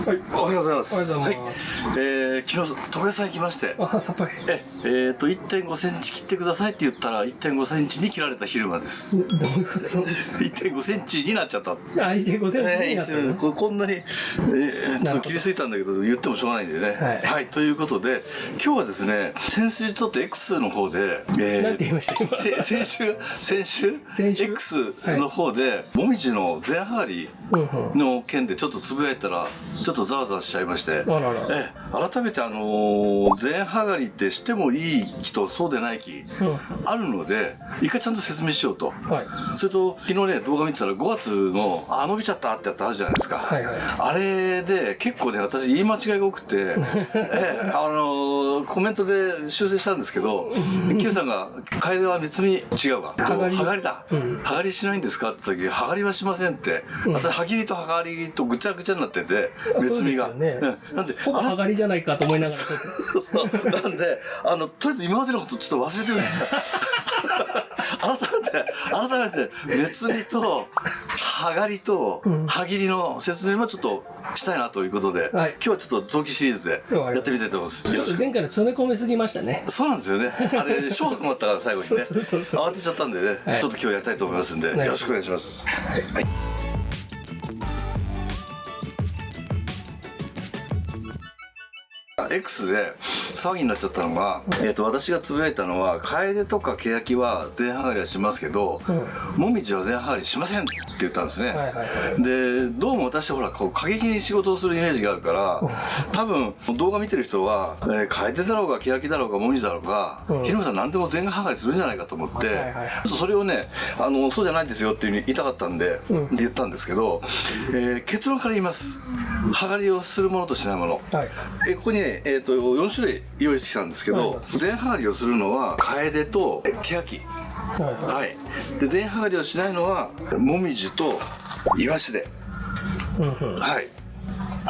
はい、おはようございます。おはようございます。はい、昨日床屋さん行きまして、さっぱり。1.5 センチ切ってくださいって言ったら1.5センチに切られた昼間です。どういうこと？1.5 センチになっちゃった。1.5センチになっちゃった。こんなに、切りすぎたんだけど言ってもしょうがないんでね。はい、ということで今日はですね、先週ちょっと X の方で、なんて言いました？先週 X の方でもみじの前はがりの件でちょっとつぶやいたらちょっとざわざわしちゃいまして、改めて前はがりってしてもいい木とそうでない木あるので一回ちゃんと説明しようと、それと昨日ね動画見てたら5月の伸びちゃったってやつあるじゃないですか、あれで結構ね私言い間違いが多くてコメントで修正したんですけどQ さんが「楓は別に違うわ」はがりだ、はがりしないんですか?」って言った時「はがりはしません」って私はぎりとはがりとぐちゃぐちゃになってて別味が、なんではがりじゃないかと思いながらなんでとりあえず今までのことちょっと忘れてください改めて別味とはがりとはぎりの説明もちょっとしたいなということで、今日はちょっと臓器シリーズでやってみたいと思います。ちょっと前回の詰め込みすぎましたね。そうなんですよね。あれ小白もあったから最後にね慌てちゃったんでね、ちょっと今日やりたいと思いますんでよろしくお願いします。はい。X で騒ぎになっちゃったのが、私がつぶやいたのは楓とか欅は前はがりはしますけど、もみじは前はがりしませんって言ったんですね。でどうも私ほらこう過激に仕事をするイメージがあるから多分動画見てる人は、楓だろうが欅だろうがもみじだろうが日野さん何でも前はがりするんじゃないかと思って、ちょっとそれをねそうじゃないんですよっていうふうに言いたかったんで、言ったんですけど、結論から言います。はがりをするものとしないもの、ここにね4種類用意してきたんですけど、前はがりをするのは楓と欅、で前はがりをしないのはもみじとイワシで、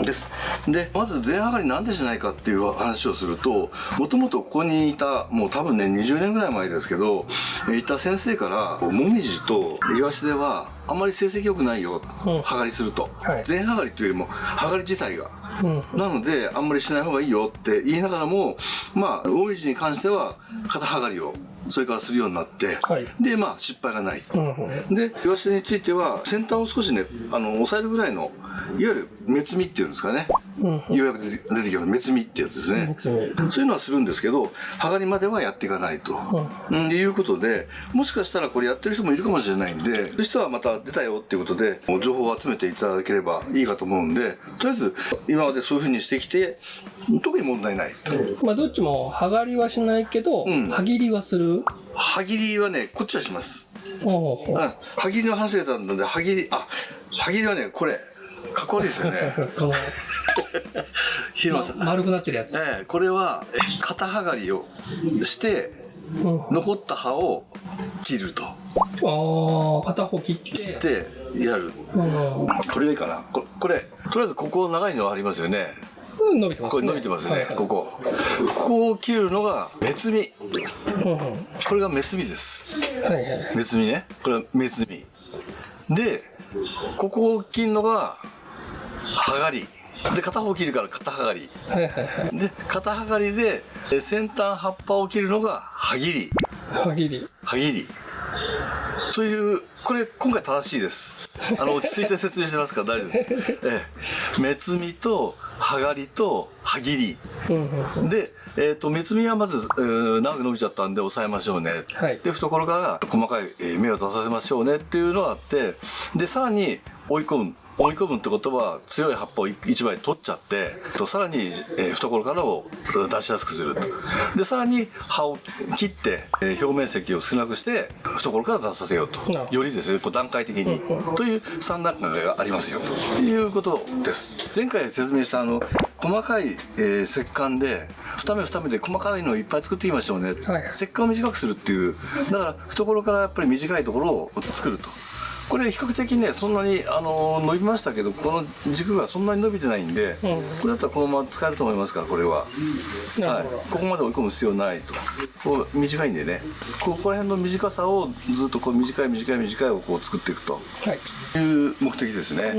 です。でまず前はがりなんでしないかっていう話をすると、もともとここにいたもう多分ね20年ぐらい前ですけどいた先生からもみじとイワシではあんまり成績良くないよ、はがりすると、前はがりというよりもはがり自体が、なのであんまりしない方がいいよって言いながらも、もみじに関しては肩はがりをそれからするようになって、で失敗がない、でイワシについては先端を少しね押さえるぐらいのいわゆる目摘みっていうんですかね、ようやく出てきます目摘みってやつですね、そういうのはするんですけどはがりまではやっていかないと、いうことで、もしかしたらこれやってる人もいるかもしれないんで、そういう人はまた出たよっていうことで情報を集めていただければいいかと思うんで、とりあえず今までそういうふうにしてきて特に問題ないと。どっちもはがりはしないけど、はぎりはする。はぎりはねこっちはします。はぎりの話が出たのではぎりはねこれかっこ悪いですよね日野さん丸くなってるやつ、これは肩はがりをして残った葉を切ると、片方切ってやる、これがいいかな。これとりあえずここ長いのありますよね。伸びてますね。これ伸びてますね。ここを切るのが目摘み、これが目摘みです。目摘みね、これは目摘みで、ここを切るのがはがりで、片方切るから肩はがり、で肩はがりで先端葉っぱを切るのがはぎりという、これ今回正しいです。落ち着いて説明してますから大丈夫です。目摘みとはがりとはぎり、で、目摘みはまず長く伸びちゃったんで抑えましょうね、で懐から細かい芽を出させましょうねっていうのがあって、でさらに追い込むってことは強い葉っぱを一枚取っちゃって、さらに懐からを出しやすくすると。でさらに葉を切って表面積を少なくして懐から出させようと、よりですね段階的にという3段階がありますよということです。前回説明した細かい石棺で2目で細かいのをいっぱい作っていきましょうね、石棺を短くするっていう、だから懐からやっぱり短いところを作ると。これ比較的ねそんなに伸びましたけど、この軸がそんなに伸びてないんで、これだったらこのまま使えると思いますから、これは。はい、ここまで追い込む必要ないと。こう短いんでね、ここら辺の短さをずっとこう短いをこう作っていくと、いう目的ですね。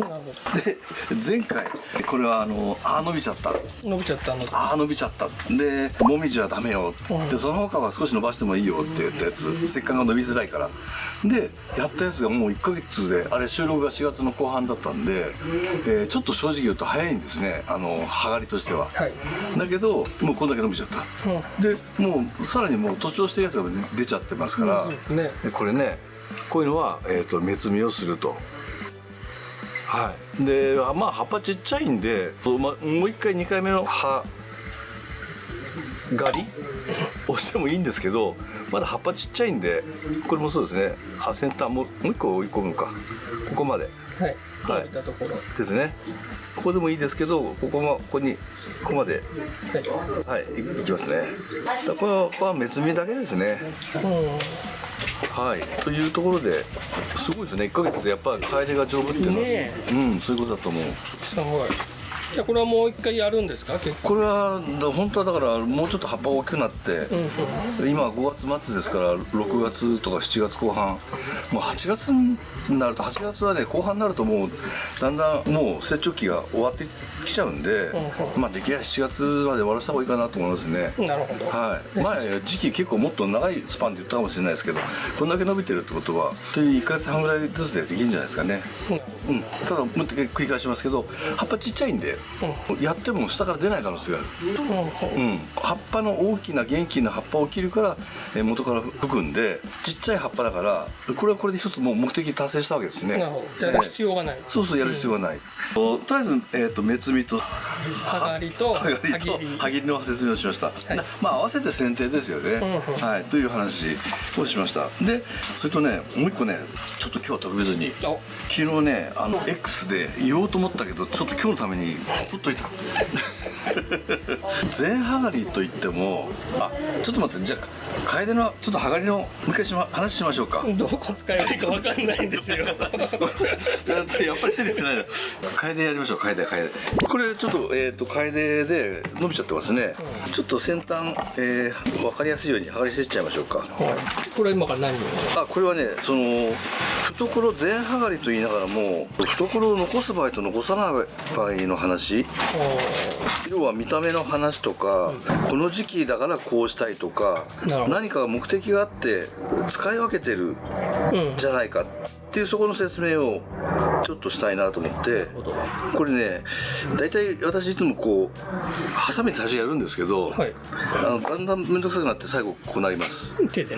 で前回これは伸びちゃった伸びちゃったでもみじはダメよ、でその他は少し伸ばしてもいいよって言ったやつ、せっかく伸びづらいからでやったやつがもう1ヶ月で、あれ収録が4月の後半だったんで、ちょっと正直言うと早いんですね、はがりとしては、だけどもうこんだけ伸びちゃった、でもうさらにもう徒長してるやつが出ちゃってますから、これねこういうのは、目摘みをすると。はい、でまあ葉っぱちっちゃいんで、もう1回2回目の葉刈りをしてもいいんですけど、まだ葉っぱちっちゃいんで、これもそうですね、先端もう1個追い込むか、ここまで、ですね、ここでもいいですけど、ここまで、いきますね。これは目摘みだけですね。はい、というところですごいですね、1ヶ月でやっぱり楓が丈夫っていうのは、そういうことだと思う。すごい。じゃあこれはもう一回やるんですか？これは本当はだからもうちょっと葉っぱ大きくなって、今5月末ですから6月とか7月後半、もう8月になると、8月はね後半になるともうだんだんもう成長期が終わってきちゃうんで、まあできれば7月まで終わらせた方がいいかなと思いますね。なるほど。はい。前時期結構もっと長いスパンで言ったかもしれないですけど、こんだけ伸びてるってことはという1ヶ月半ぐらいずつでできるんじゃないですかね。ただもう一回繰り返しますけど、葉っぱちっちゃいんで、やっても下から出ない可能性がある。葉っぱの大きな元気な葉っぱを切るから元から吹くんで、ちっちゃい葉っぱだからこれはこれで一つもう目的達成したわけですね。なるほど。やる必要がない。そうやる必要がない。とりあえず目摘みと葉刈りと葉切りの説明をしました。まあ合わせて剪定ですよね。はい、という話をしました。でそれとねもう一個ね、ちょっと今日は特別に昨日ねX で言おうと思ったけど、ちょっと今日のために取っといた。全葉刈りといっても、ちょっと待って、じゃあ楓のちょっと葉刈りのもう一回話しましょうか。どこ使えばいいか分かんないんですよ。やっぱり整理してないの。楓やりましょう。楓これちょっと楓で伸びちゃってますね。ちょっと先端、分かりやすいように葉刈りしていっちゃいましょうか。これ今から何を？これはね懐全葉刈りと言いながらも、懐を残す場合と残さない場合の話、要は見た目の話とか、この時期だからこうしたいとか、何か目的があって使い分けてるじゃないかっていう、そこの説明をちょっとしたいなと思って。これね大体私いつもこうハサミで最初やるんですけど、だんだん面倒くさくなって最後こうなります。手で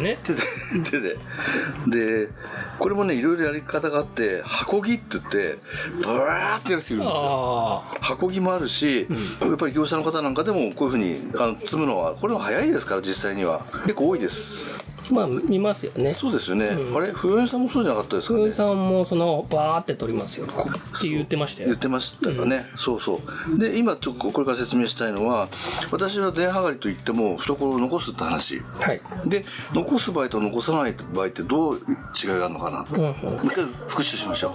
でこれもねいろいろやり方があって、箱木って言ってブワーってやる人いるんですよ。箱木もあるし、やっぱり業者の方なんかでもこういうふうに積むのは、これも早いですから、実際には結構多いです。まあ見ますよね。そうですよね。あれ冬江さんもそうじゃなかったですかね。冬江さんもバーって取りますよって言ってましたよ。言ってましたかね。そうで今ちょっとこれから説明したいのは、私は全葉刈りといっても懐を残すって話、で残す場合と残さない場合ってどう違いがあるのかな、もう一回復習しましょ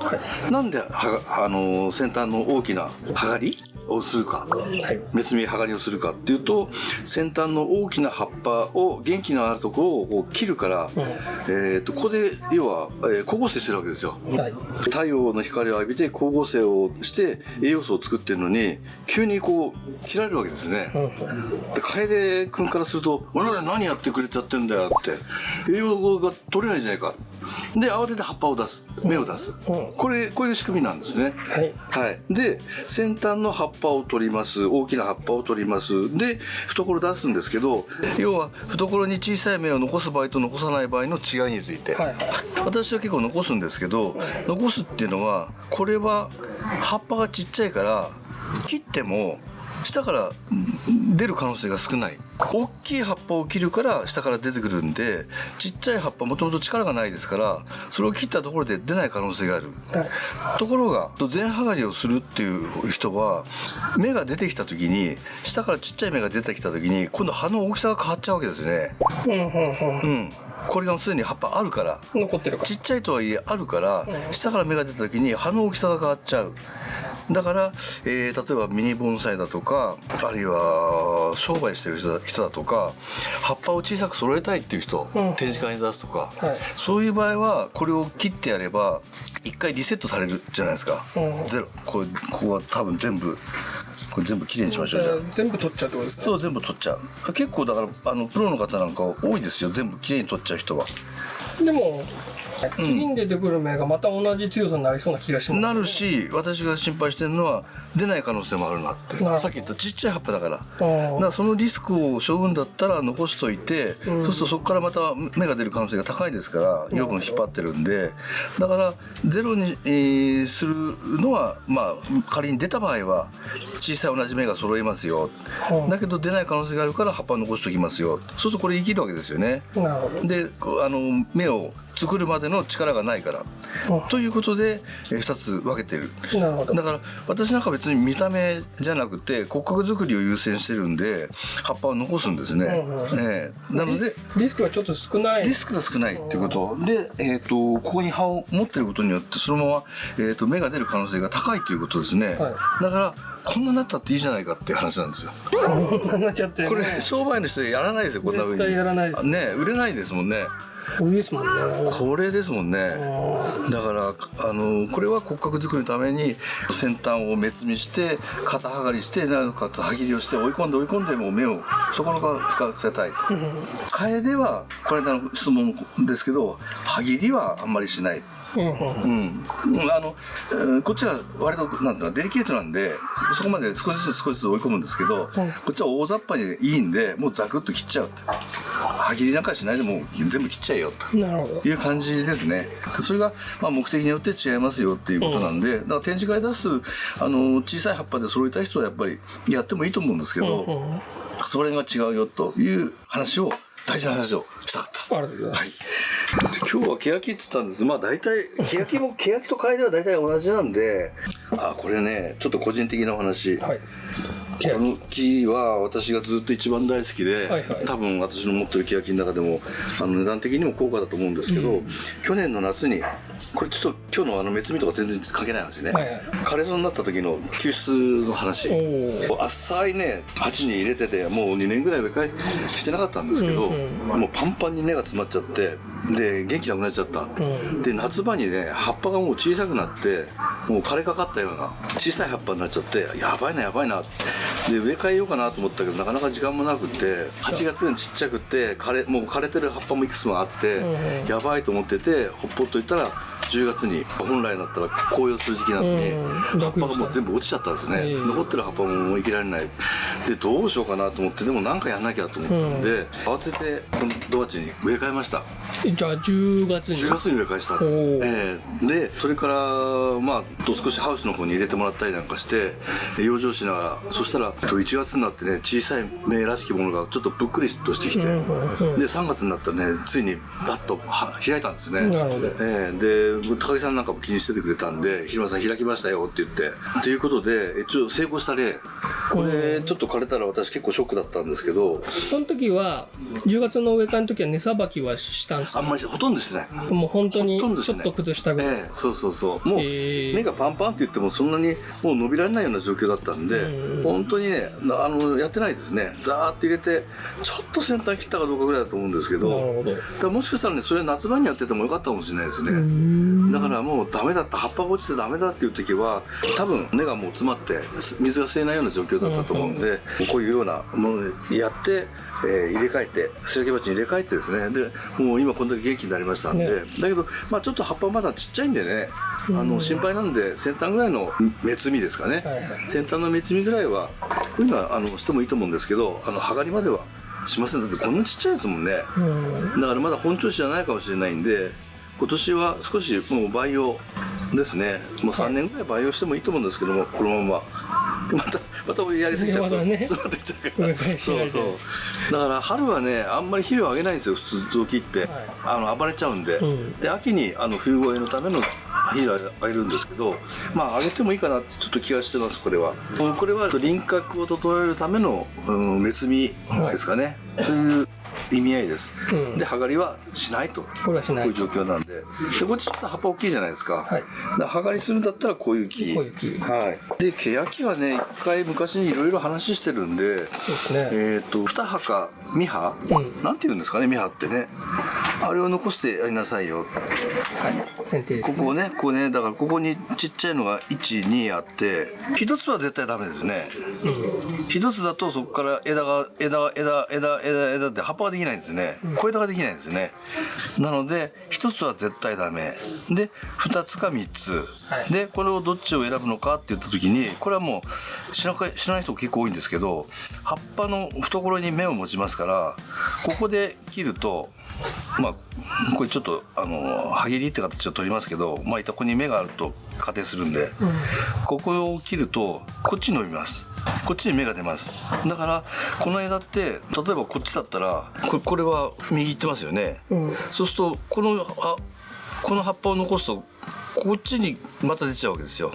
う。なんで先端の大きな葉刈りをするか、目摘み葉刈りをするかっていうと、先端の大きな葉っぱを元気のあるところをこう切るから、ここで要は、光合成してるわけですよ。太陽の光を浴びて光合成をして栄養素を作ってるのに、急にこう切られるわけですね。で楓君からすると「何やってくれちゃってんだよ」って、栄養が取れないじゃないか。で慌てて葉っぱを出す、芽を出す、こういう仕組みなんですね。で先端の葉っぱを取ります、大きな葉っぱを取ります。で懐出すんですけど、要は懐に小さい芽を残す場合と残さない場合の違いについて、私は結構残すんですけど、残すっていうのは、これは葉っぱがちっちゃいから切っても下から出る可能性が少ない。大きい葉っぱを切るから下から出てくるんで、ちっちゃい葉っぱもともと力がないですから、それを切ったところで出ない可能性がある。ところが全葉刈りをするっていう人は、芽が出てきた時に、下からちっちゃい芽が出てきた時に今度葉の大きさが変わっちゃうわけですね。これがすでに葉っぱあるから、残ってるから。ちっちゃいとはいえあるから、下から芽が出た時に葉の大きさが変わっちゃう。だから、例えばミニ盆栽だとか、あるいは商売してる人だとか、葉っぱを小さく揃えたいっていう人、展示会に出すとか、そういう場合はこれを切ってやれば一回リセットされるじゃないですか。ゼロ、ここは多分全部きれいにしましょう。じゃあ全部取っちゃうってことですね。そう、全部取っちゃう。結構だからプロの方なんか多いですよ、全部きれいに取っちゃう人は。でも次に出てくる芽がまた同じ強さになりそうな気がします、ね、なるし、私が心配してるのは出ない可能性もあるなって。さっき言ったちっちゃい葉っぱだから、だからそのリスクを背負うんだったら残しといて、そうするとそこからまた芽が出る可能性が高いですから、養分引っ張ってるんで、だからゼロに、するのは、まあ仮に出た場合は小さい同じ芽が揃いますよ、だけど出ない可能性があるから葉っぱを残しておきますよ。そうするとこれ生きるわけですよね。なるほど。で芽を作るまでの力がないから、ということで2つ分けてる。なるほど。だから私なんか別に見た目じゃなくて骨格作りを優先してるんで葉っぱを残すんですね。なのでリスクはちょっと少ない。リスクが少ないっていうことで、ここに葉を持ってることによってそのまま、芽が出る可能性が高いということですね。だからこんなになったっていいじゃないかっていう話なんですよ。こんななっちゃってね、これ商売の人やらないですよ、こんな風に。絶対やらないですね、売れないですもんね。これですもんね。これですもんね。だからこれは骨格作りのために先端を目摘みして肩剥がりしてなおかつ歯切りをして追い込んでもう芽を懐が深せたいと。楓はこれの質問ですけど歯切りはあんまりしない。こっちは割となんていうのデリケートなんでそこまで少しずつ追い込むんですけど、こっちは大雑把にいいんでもうザクッと切っちゃうって。歯切りなんかしないでもう全部切っちゃえよという感じですね。でそれがまあ目的によって違いますよっていうことなんで、だから展示会出す小さい葉っぱで揃えたい人はやっぱりやってもいいと思うんですけど、それが違うよという話を大事な話をしたかった。はい。今日はケヤキって言ったんです。まあ大体ケヤキと楓は大体同じなんで、これねちょっと個人的なお話。この木は私がずっと一番大好きで、多分私の持ってるケヤキの中でも値段的にも高価だと思うんですけど、去年の夏にこれちょっと今日の芽摘みとか全然関係ない話ね、枯れそうになった時の救出の話、浅いね鉢に入れててもう2年ぐらい植え替えしてなかったんですけど、もうパンパンに根が詰まっちゃってで元気なくなっちゃった、で夏場にね葉っぱがもう小さくなってもう枯れかかったような小さい葉っぱになっちゃってやばいなで植え替えようかなと思ったけどなかなか時間もなくて8月にちっちゃくってもう枯れてる葉っぱもいくつもあって、やばいと思っててほっぽっといたら10月に本来だったら紅葉する時期なのに葉っぱがもう全部落ちちゃったんですね。残ってる葉っぱも生きられないでどうしようかなと思ってでも何かやんなきゃと思ったんで慌ててこのドアチに植え替えました。じゃあ10月に植え替えした。でそれからまあ少しハウスの方に入れてもらったりなんかして養生しながらそしたら1月になってね小さい芽らしきものがちょっとぷっくりとしてきて、で3月になったらねついにバッと開いたんですね。で高木さんなんかも気にしててくれたんで「広間さん開きましたよ」って言ってということで一応成功した例これちょっと枯れたら私結構ショックだったんですけど、その時は10月の植え替えの時は根さばきはしたんですか？あんまりほとんどしてない。もう本当にちょっと崩したぐらい。そうもう根がパンパンって言ってもそんなにもう伸びられないような状況だったんで本当にねやってないですね。ザーッと入れてちょっと先端切ったかどうかぐらいだと思うんですけど、だからもしかしたらねそれ夏場にやっててもよかったかもしれないですね。だからもうダメだった葉っぱが落ちてダメだっていう時は多分根がもう詰まって水が吸えないような状況だったと思うんで、こういうようなものでやって入れ替えて素焼き鉢に入れ替えてですねでもう今こんだけ元気になりましたんで、だけどまあちょっと葉っぱまだちっちゃいんでね心配なんで先端ぐらいの芽摘みですかね、先端の芽摘みぐらいはこういうのはしてもいいと思うんですけど葉刈りまではしません。だってこんなちっちゃいですもんね。だからまだ本調子じゃないかもしれないんで今年は少しもう培養ですね。もう3年ぐらい培養してもいいと思うんですけどもこのまままたやりすぎちゃうと詰まってきちゃうからそうだから春はねあんまり肥料あげないんですよ普通雑木って、暴れちゃうんで、で秋に冬越えのための肥料あげるんですけどまああげてもいいかなってちょっと気がしてます。これは輪郭を整えるための芽摘みですかね、という意味合いです、うんで、剥がりはしないと、これはしない。こういう状況なんで、でこっちちょっと葉っぱ大きいじゃないですか、はいだから剥がりするんだったらこういう木、こういう木はい、でケヤキはね、一回昔にいろいろ話してるんで、そうですね。二葉か三葉、なんていうんですかね、三葉ってね、あれを残してやりなさいよ。はい。剪定ですね。ここね、ここね、だからここにちっちゃいのが1、2あって、一つは絶対ダメですね。一つだとそこから枝って葉っぱができないんですね。小枝ができないんですね。なので、一つは絶対ダメ。で、二つか三つ。はいで、これをどっちを選ぶのかって言った時に、これはもう知らない人結構多いんですけど、葉っぱの懐に芽を持ちますから、ここで切ると、まあ、これちょっと歯切りって形を取りますけど、まあ、ここに芽があると仮定するんで、ここを切るとこっちに伸びます。こっちに芽が出ます。だからこの枝って例えばこっちだったらこれは右行ってますよね、そうするとこの葉っぱを残すとこっちにまた出ちゃうわけですよ。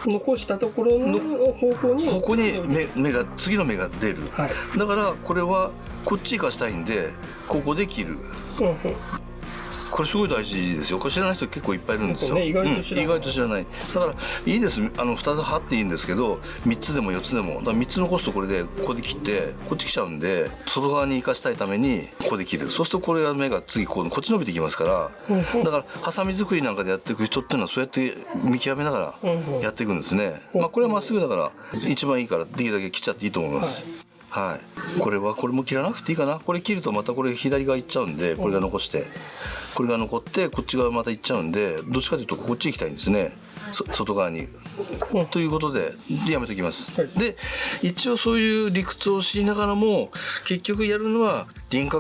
残したところの方向にここに次の芽が出る、はい、だからこれはこっち生かしたいんでここで切る、これすごい大事ですよ。これ知らない人結構いっぱいいるんですよ、意外と知らない、だからいいです、2つ葉っていいんですけど3つでも4つでも、だから3つ残すとこれでここで切ってこっち来ちゃうんで、外側に生かしたいためにここで切る。そうするとこれが芽が次こっち伸びてきますから、だからハサミ作りなんかでやっていく人っていうのはそうやって見極めながらやっていくんですね、まあ、これはまっすぐだから一番いいからできるだけ切っちゃっていいと思います、はい、これも切らなくていいかな。これ切るとまたこれ左側行っちゃうんで、これが残してこれが残ってこっち側また行っちゃうんで、どっちかというとこっち行きたいんですね、外側に、ということでやめときます、はい、で一応そういう理屈を知りながらも結局やるのは輪郭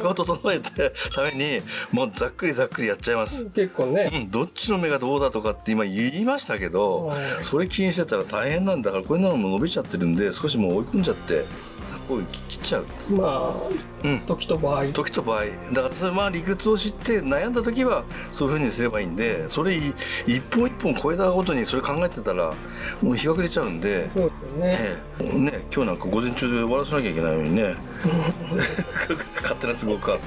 を整えてためにもうざっくりやっちゃいます。結構ね、どっちの芽がどうだとかって今言いましたけど、それ気にしてたら大変なんだから、これなのも伸びちゃってるんで少しもう追い込んじゃってこう切っちゃう。まあ、時と場合だからそれまあ理屈を知って悩んだ時はそういう風にすればいいんで、それ一本一本超えたごとにそれ考えてたらもう日が暮れちゃうんで、そうですよね、今日なんか午前中で終わらせなきゃいけないのにね勝手な都合か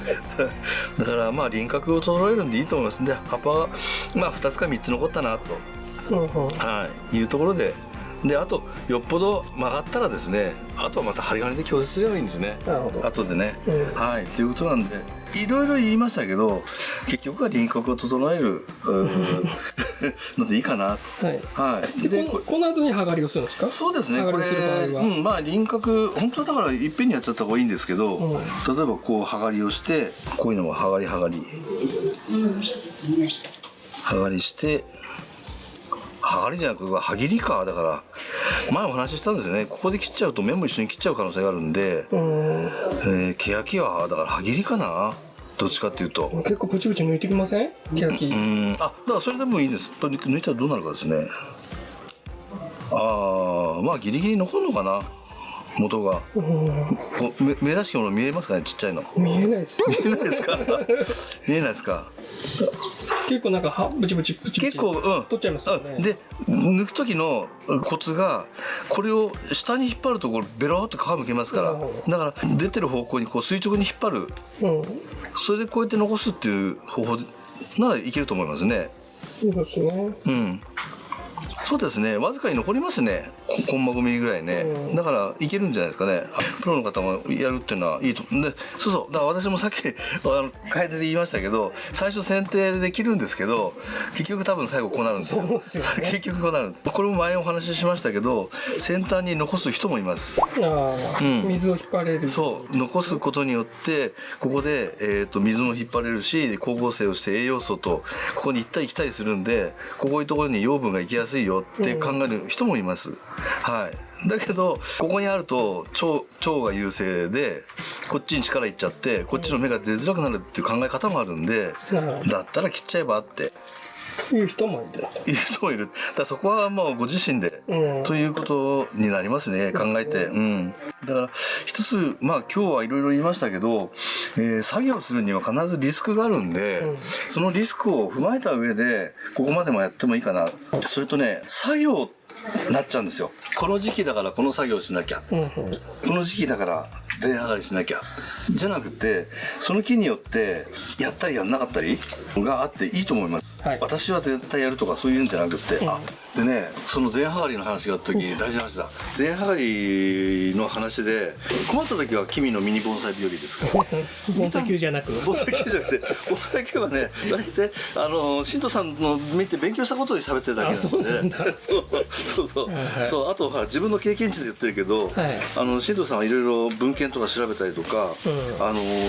だからまあ輪郭を整えるんでいいと思います。で葉っぱがまあ2つか3つ残ったなと、いうところで、あとよっぽど曲がったらですね、あとはまた針金で矯正すればいいんですね。なるほど。後でね、はいということなんで、いろいろ言いましたけど結局は輪郭を整えるのでいいかなと。はい。でこの後に剥がりをするんですか？そうですね。剥がりする場合は、まあ輪郭本当だからいっぺんにやっちゃった方がいいんですけど、例えばこう剥がりをして、こういうのは剥がり剥がりして。剥がりじゃなくて歯切りか。だから前お話ししたんですよね。ここで切っちゃうと面も一緒に切っちゃう可能性があるんで、ケヤキはだから歯切りかな、どっちかっていうと。結構プチプチ抜いてきません？ケヤキ。だからそれでもいいです。抜いたらどうなるかですね。まあギリギリ残るのかな、元が。こう目らしきもの見えますかね、ちっちゃいの。見えないです。見えないですか見えないですか。結構なんかブチブチ結構取っちゃいますよね。で抜く時のコツが、これを下に引っ張るところベローっと皮むけますから、だから出てる方向にこう垂直に引っ張る、それでこうやって残すっていう方法ならいけると思いますね。そうですね。そうですね、わずかに残りますね、コンマ5ミリぐらいね、だからいけるんじゃないですかね。プロの方もやるっていうのはいいと思う。でそうだから私もさっき楓で言いましたけど、最初剪定できるんですけど結局多分最後こうなるんですよ。結局こうなるんです。これも前お話ししましたけど、先端に残す人もいます。水を引っ張れる。そう残すことによってここで、水も引っ張れるし、光合成をして栄養素とここに行ったり来たりするんで、こういうところに養分が行きやすいよって考える人もいます。はい。だけどここにあると腸が優勢でこっちに力いっちゃってこっちの芽が出づらくなるっていう考え方もあるんで、だったら切っちゃえばっていう人もいる。だからそこはもうご自身で、ということになりますね、考えて。だから一つまあ今日はいろいろ言いましたけど、作業するには必ずリスクがあるんで、そのリスクを踏まえた上でここまでもやってもいいかな。それとね、作業っなっちゃうんですよ。この時期だからこの作業しなきゃ、うんうん。この時期だから前上がりしなきゃじゃなくて、その木によってやったりやんなかったりがあっていいと思います、はい、私は絶対やるとかそういうんじゃなくて、あでね、その前上がりの話があった時に大事な話だ。前上がりの話で困った時は君のミニ盆栽日和ですから盆栽球じゃなく盆栽球じゃなくて、盆栽球はね、大体新藤さんの見て勉強したことで喋ってるだけなんで、そうあとは自分の経験値で言ってるけど、はい、新藤さんはいろいろ文献とか調べたりとか、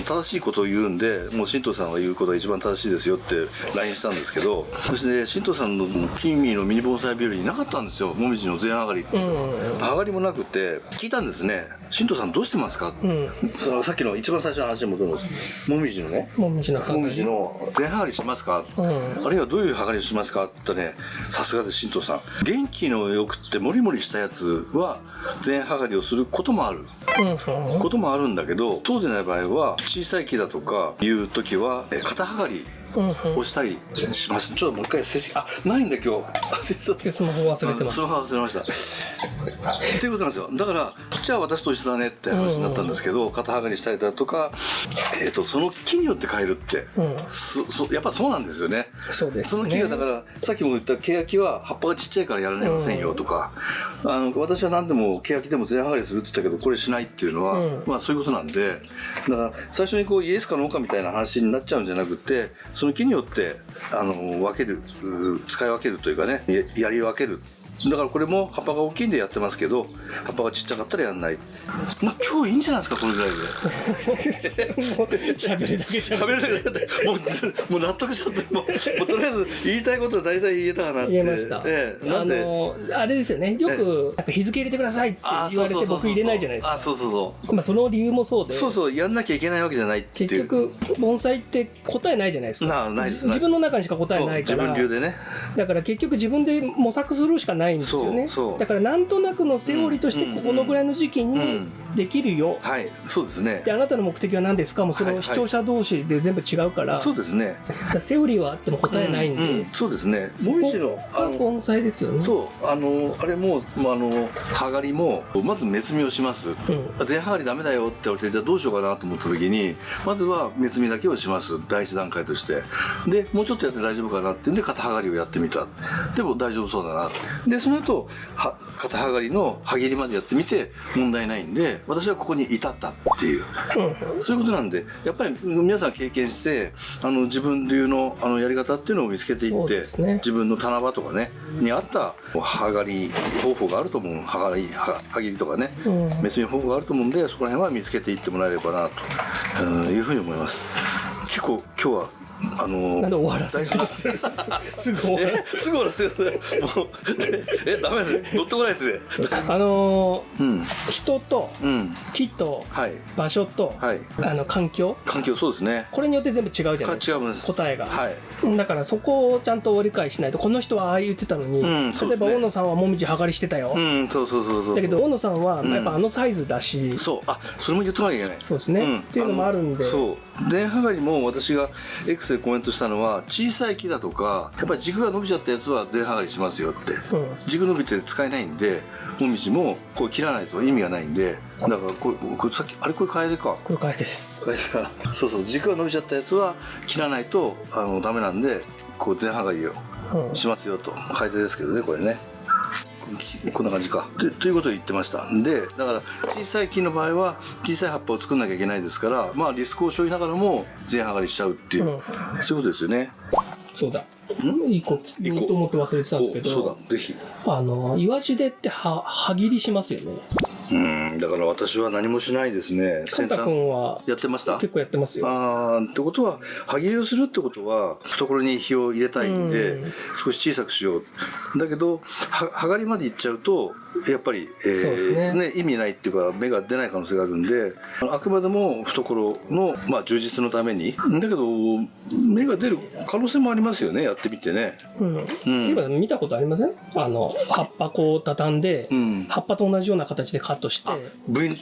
正しいことを言うんで、もう新藤さんが言うことが一番正しいですよって LINE したんですけど、そして新藤さんの君のミニ盆栽日和になかったんですよ、もみじの前上がりって、上がりもなくて聞いたんですね。新藤さんどうしてますか、そのさっきの一番最初の話に戻るんです。もみじのね、もみじの前上がりしますか、あるいはどういう上がりをしますかってね、さすがです新藤さん。元気のよくってモリモリしたやつは前上がりをすることもある、こともあるんだけど、そうでない場合は小さい木だとかいう時は肩上がりをしたりします。ちょっともう一回正式ないんだ今日スマホ忘れてます。スマホ忘れましたっていうことなんですよ。だからじゃあ私と一緒だねって話になったんですけど、肩上がりしたりだとか、その木によって変えるって、やっぱそうなんですよね。そうですね。その木がだからさっきも言ったケヤキは葉っぱがちっちゃいからやられませんよとか、私は何でもケヤキでも前上がりするって言ったけどこれしないっていうのは、まあそういうことなんで、だから最初にこうイエスかノーかみたいな話になっちゃうんじゃなくて、その木によって分ける、使い分けるというかね、やり分ける。だからこれも葉っぱが大きいんでやってますけど、葉っぱがちっちゃかったらやんない。まあ今日いいんじゃないですかこれぐらいで。喋るだけ喋るだけでもう納得しちゃって、もうとりあえず言いたいことは大体言えたかなって。言えました。なんであれですよね。よくなんか日付入れてくださいって言われて僕入れないじゃないですか。まあその理由もそうで。やんなきゃいけないわけじゃないっていう。結局盆栽って答えないじゃないですか。ないです。自分の中にしか答えないから。自分流でね。だから結局自分で模索するしかないんですよね。だからなんとなくのセオリーとしてこのぐらいの時期にできるよ。はい、そうですね。であなたの目的は何ですかもその視聴者同士で全部違うから。そうですね。セオリーはあっても答えないんで。そうですね。もみじの盆栽ですよね。そうあれも葉刈りもまず目摘みをします。前葉刈りダメだよって言われて、じゃあどうしようかなと思った時にまずは目摘みだけをします。第一段階として。でもうちょっとやって大丈夫かなっていうんで肩葉刈りをやってみた。でも大丈夫そうだな。でその後肩葉刈りの葉切りまでやってみて問題ないんで、私はここに至ったっていう、そういうことなんで、やっぱり皆さん経験して自分流のやり方っていうのを見つけていって、自分の棚場とかねに合った葉刈り方法があると思う。葉切りとかね、目摘み方法があると思うんで、そこら辺は見つけていってもらえればなというふうに思います。結構今日はなんで終わらせるんですか。すぐ終わらせる。すぐ終わらせる。もうダメです。乗ってこないですね。人と木と場所と環境そうですね。これによって全部違うじゃないですか。違うんです。答えが。だからそこをちゃんと理解しないと、この人はああ言ってたのに、例えば大野さんはもみじ葉刈りしてたよ。だけど大野さんはやっぱサイズだし。それも言っとかなきゃいけない。そうですね。っていうのもあるんで。前葉刈りも私が X でコメントしたのは、小さい木だとかやっぱり軸が伸びちゃったやつは前葉刈りしますよって、軸伸びて使えないんで、もみじもこう切らないと意味がないんで、だからこれさっきこれカエデか。これカエデです。カエデか。軸が伸びちゃったやつは切らないとダメなんで、こう前葉刈りをしますよと。カエデですけどねこれね。こんな感じかということを言ってました。でだから小さい木の場合は小さい葉っぱを作んなきゃいけないですから、まあリスクを背負いながらも前葉刈りしちゃうっていう、そういうことですよね。そうだ。いい子言おうと思って忘れてたんですけど。そうだ、ぜひ。イワシデって葉切りしますよね。だから私は何もしないですね。カンタ君はやってました。結構やってますよ。ってことは葉切りをするってことは懐に火を入れたいんで、少し小さくしよう。だけど葉刈りまでいっちゃうとやっぱり、意味ないっていうか芽が出ない可能性があるんで、あくまでも懐の、充実のために。だけど芽が出る可能性もありますよね、やってみてね。今見たことありません？葉っぱこう畳んで、葉っぱと同じような形で葉として、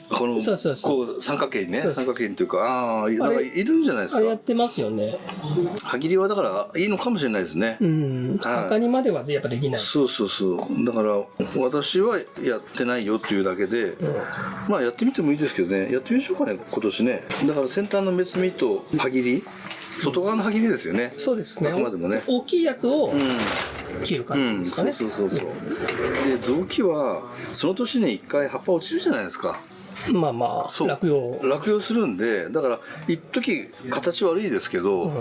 このこう三角形にね、三角形にというか、だからいるんじゃないですか。やってますよね。歯切りはだからいいのかもしれないですね。他にまではやっぱできない。そうだから私はやってないよっていうだけで、まあやってみてもいいですけどね、やってみましょうかね今年ね。だから先端の目摘みと歯切り、外側の歯切りですよね。そうですね。あくまでもね、大きいやつを切る感じですかね。そうで臓器はその年に1回葉っぱ落ちるじゃないですか。まあまあ落葉するんで、だから一時形悪いですけど、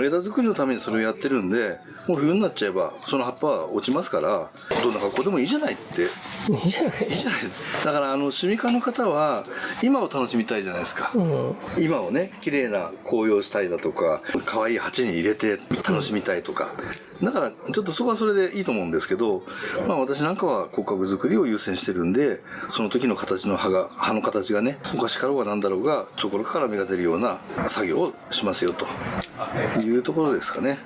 枝作りのためにそれをやってるんで、もう冬になっちゃえばその葉っぱは落ちますから、どんな格好でもいいじゃないって。いいじゃない。だからシミ科の方は今を楽しみたいじゃないですか。今をね、綺麗な紅葉したいだとか、可愛い鉢に入れて楽しみたいとか。だからちょっとそこはそれでいいと思うんですけど、まあ私なんかは骨格作りを優先してるんで、その時の形の葉の形がね、おかしかろうがなんだろうが、ところから芽が出るような作業をしますよというところですかね。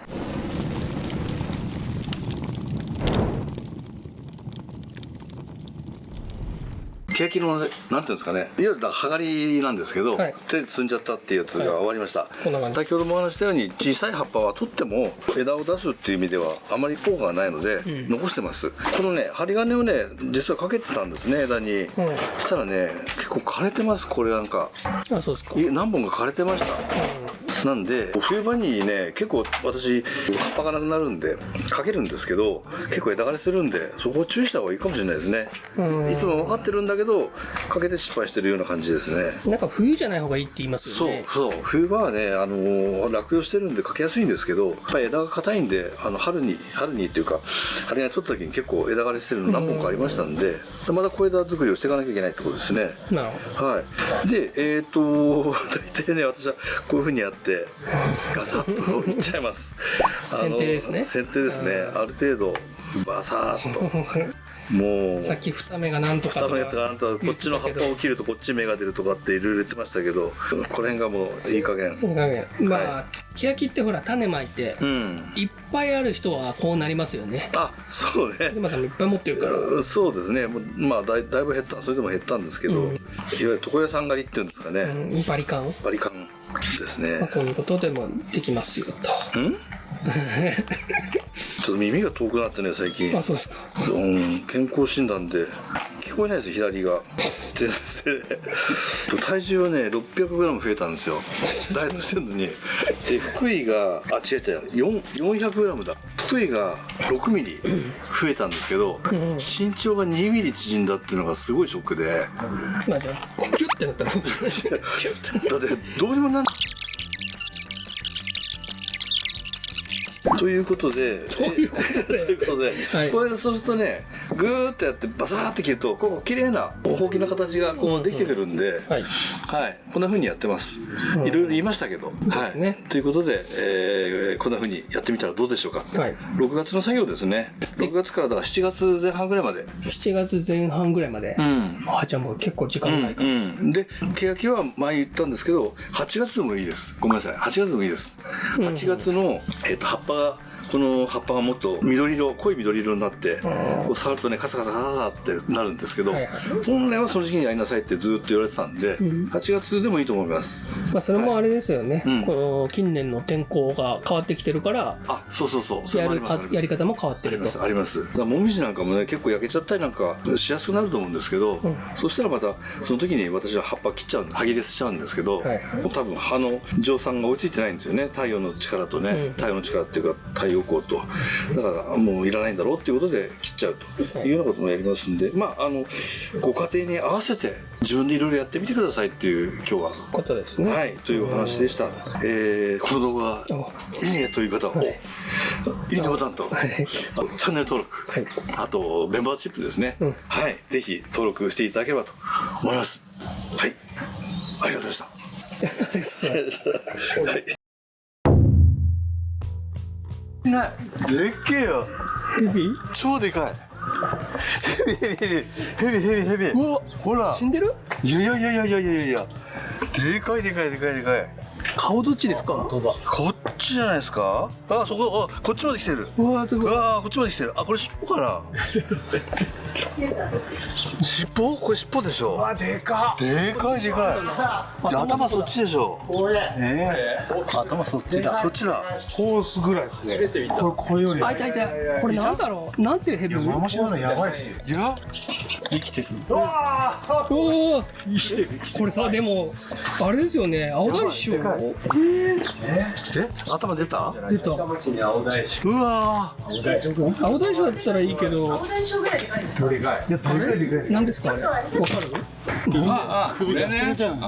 欅のなんていうんですかね、いわゆる葉刈りなんですけど、手で摘んじゃったっていうやつが終わりました。先ほどもお話したように、小さい葉っぱは取っても枝を出すっていう意味ではあまり効果がないので、残してます。このね、針金をね、実はかけてたんですね、枝に。したらね、結構枯れてます。これなんかそうですか。何本か枯れてました。なんで冬場にね、結構私葉っぱがなくなるんでかけるんですけど、結構枝枯れするんで、そこを注意した方がいいかもしれないですね。いつも分かってるんだけどかけて失敗してるような感じですね。なんか冬じゃない方がいいって言いますよね。そう冬場はね、落葉してるんでかけやすいんですけど、やっぱり枝が硬いんで、春にっていうか針金取った時に結構枝枯れしてるの何本かありましたんで、また小枝作りをしていかなきゃいけないってことですね。なるほど。はい。で大体ね、私はこういう風にやってガサッといっちゃいます。剪定ですね。剪定ですね。ある程度バサーッと。もうさっき二目がなんとかこっちの葉っぱを切るとこっち芽が出るとかっていろいろ言ってましたけど、この辺がもういい加減。まあ欅ってほら種まいていっぱいある人はこうなりますよね。そうね。今さんもいっぱい持ってるから。そうですね。まあだいぶ減った、それでも減ったんですけど、いわゆる床屋さん狩りっていうんですかね。バリカンですね。こういうことでもできますよと。ちょっと耳が遠くなってね、最近。そうですか。健康診断で聞こえないですよ、左が。全然。体重はね 600g 増えたんですよ。ダイエットしてるのに。で福井が400g だ。福井が6ミリ増えたんですけど、身長が2ミリ縮んだっていうのがすごいショックで。まあじゃあキュッてなったらだってどうにもなんということで、これそうするとね、グーッとやってバサーって切ると、ここ綺麗なほうきの形がこうできてくるんで、こんな風にやってます。いろいろ言いましたけど、ということで、こんな風にやってみたらどうでしょうか。6月の作業ですね。6月からだから7月前半ぐらいまで。7月前半ぐらいまで。じゃあもう結構時間ないから。で、欅は前言ったんですけど、8月でもいいです。ごめんなさい。8月でもいいです。8月の葉っぱがこの葉っぱがもっと緑色、濃い緑色になってこう触るとねカサカサカサってなるんですけど、本来はその時期にやりなさいってずっと言われてたんで、8月でもいいと思います。まあそれもあれですよね、この近年の天候が変わってきてるから、やり方も変わってると。あります。だからもみじなんかもね結構焼けちゃったりなんかしやすくなると思うんですけど、そしたらまたその時に私は葉っぱ切っちゃう、歯切れしちゃうんですけど、多分葉の蒸散が追いついてないんですよね。太陽の力とね、太陽の力っていうか太陽光と、だからもういらないんだろうっていうことで切っちゃうというようなこともやりますんで、まあご家庭に合わせて自分でいろいろやってみてくださいっていう今日はことですね。はい、というお話でした。この動画いいねという方は、いいねボタンとチャンネル登録、あとメンバーシップですね、はい、ぜひ登録していただければと思います。はい、ありがとうございました。ありがとうございました。ないでっけえよ。ヘビ超でかい。ヘビ。うわ、ほら死んでる？いやでかい。顔どっちですか？こっちじゃないですか。あ、そこ、あ、こっちまで来てる。うわーすごい。ああ、こっちまで来てる。あ、これ尻尾かな。尻尾？これ尻尾でしょ。わ、でかっ。でかいでかい。じゃあ頭そっちでしょ。頭そっちだ。そっちだ。コースぐらいですね。これより。あ、いたいた。これなんだろう。なんていうヘビ？マムシなのやばいっすよ。いや、生きてる。おお。生きてる。これさ、でもあれですよね。青大将。頭出た？出た。うわー。青大将だったらいいけど。どれかい。いや、でかいでかい。何ですかあれ？わかる？首が捨てるじゃん。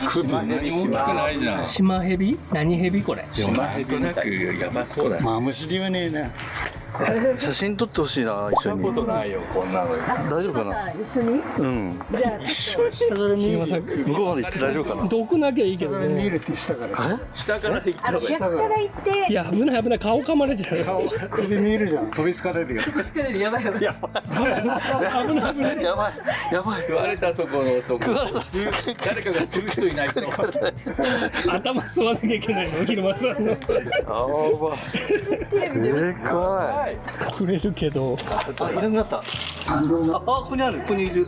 首。何も大きくないじゃん。シマヘビ？何ヘビこれ？なんとなくやばそうだよ。マムシではねえな。写真撮ってほしいな、一緒に。ことないよこんなの。大丈夫かな。一緒にうん。じゃあ下から見向こうまで行って大丈夫かな。どくなきゃいいけどね。るって下から。下から行った方がいい。逆から行っていや、危ない危ない。顔噛まれちゃうよ。首見えるじゃん。飛びつかれるよ。作れるやばいやばい。危ない危ない。やばい、やばい。食われたところの男。誰かが吸う人いないと。頭吸わなきゃいけないの、昼間さんの。あば。でかい。くれるけど。あ、いなくなった。あ、ここにある、ここにいる。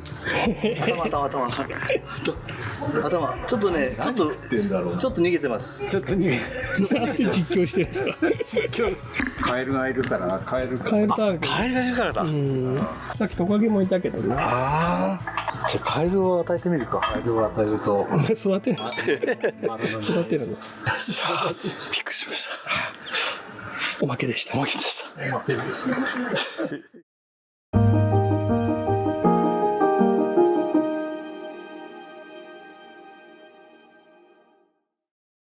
頭。ちょっとね、ちょっと逃げてます。ちょっとに。なんで実況してるんですか。カエルがいるからな。カエル。カエルターゲッカエルがいるからだ。ト。さっきトカゲもいたけどね。ああ。じゃあカエルを与えてみるか。カエルを与えると。育てるの。育てるの。びっくりしました。おまけでした。おまけでした。